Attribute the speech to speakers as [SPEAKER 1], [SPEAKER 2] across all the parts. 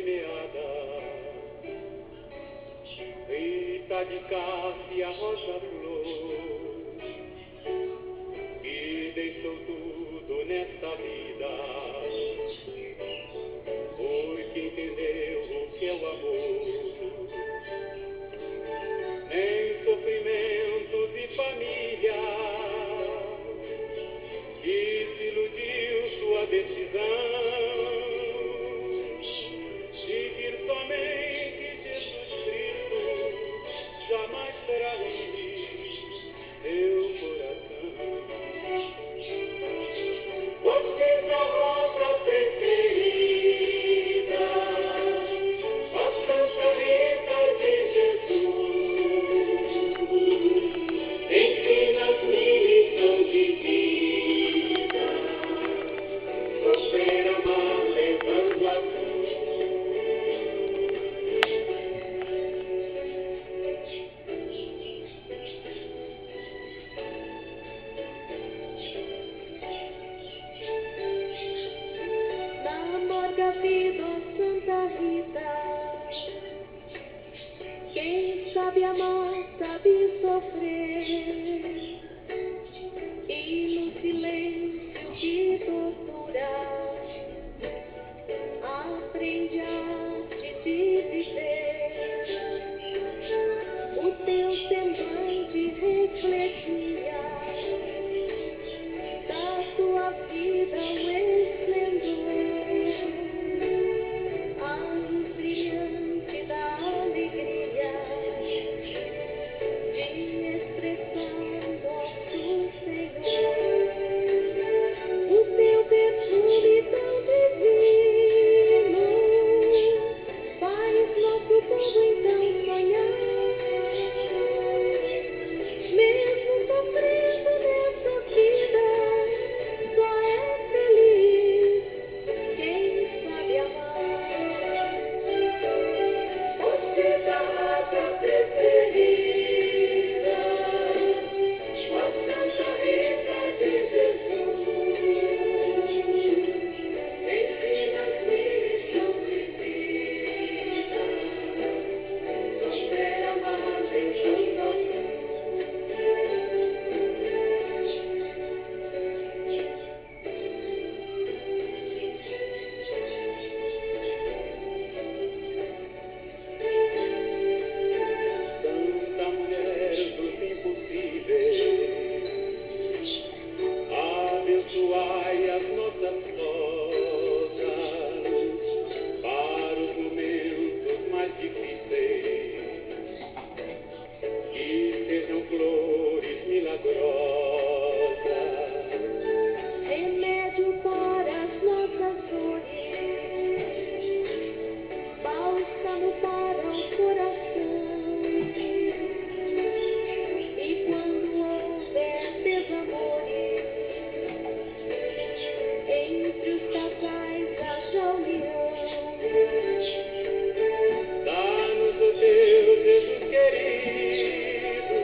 [SPEAKER 1] semeada, Rita de Cássia, rosa flor, que deixou tudo nesta vida, foi que entendeu o que é o amor, nem sofrimentos e família, que se iludiu sua decisão. Seguir somente Jesus Cristo, jamais trair teu coração. Você da rosa preferida, a Santa Rita de Jesus, ensina-nos lição de vida, sofrer, amar, levando a cruz.
[SPEAKER 2] Na amarga vida, ó Santa Rita, quem sabe amar, sabe sofrer, e no silêncio que tortura, aprende a te viver. O teu semblante refletia da tua vida o esplendor, a luz brilhante da alegria, de expressão nosso Senhor. O teu perfume tão divino faz nosso povo então sonhar. Mesmo sofrendo nessa vida, só é feliz quem sabe amar.
[SPEAKER 1] Você da raça preferida, a Santa Rita de Jesus, ensina-nos lição de vida, sofrer, amar, deixando a cruz. Santa Mulher dos impossíveis, abençoai as nossas rosas para os momentos mais difíceis, que sejam flores milagrosas,
[SPEAKER 2] Remédio para as nossas dores, bálsamo para o coração. E quando houver desamores, entre os casais haja união.
[SPEAKER 1] dá-nos o teu Jesus querido,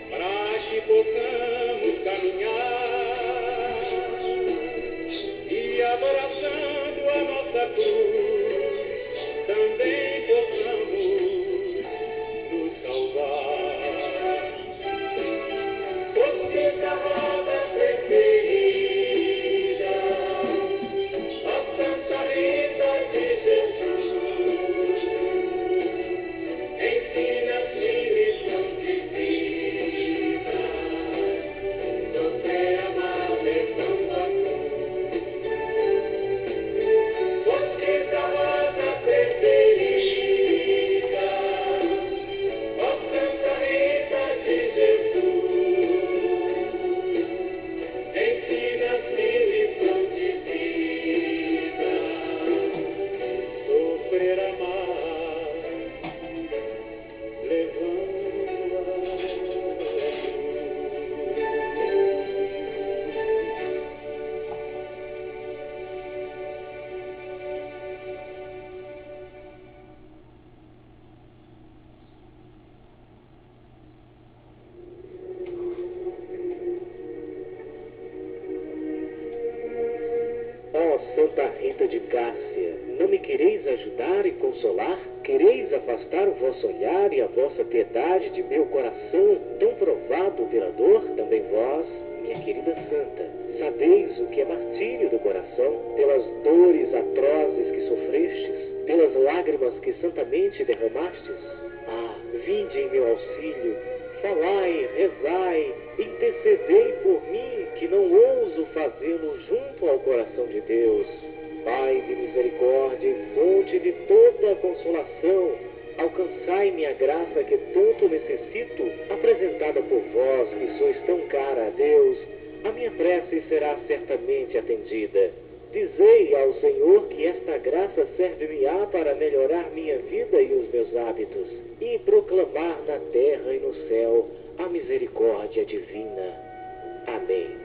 [SPEAKER 1] para que possamos caminhar e abraçando a nossa cruz, também possamos nos salvar. Você da roda preferida, a Santa Rita de Jesus, ensina-nos lição de vida, sofrer, amar, levando a cruz. Você da rosa preferida, a Santa Rita de Jesus, ensina-nos lição de vida, sofrer, amar, levando a cruz. Ó Santa Rita de Cássia,
[SPEAKER 3] não me quereis ajudar e consolar? Quereis afastar o vosso olhar e a vossa piedade de meu coração, tão provado pela dor? Também vós, minha querida santa, sabeis o que é martírio do coração, pelas dores atrozes que sofrestes, pelas lágrimas que santamente derramastes? Ah, vinde em meu auxílio, falai, rezai, intercedei por mim, que não ouso fazê-lo junto ao coração de Deus. Pai de misericórdia e fonte de toda a consolação, alcançai-me a graça que tanto necessito, apresentada por vós, que sois tão cara a Deus. A minha prece será certamente atendida. Dizei ao Senhor que esta graça serve-me-á para melhorar minha vida e os meus hábitos, e proclamar na terra e no céu a misericórdia divina. Amém.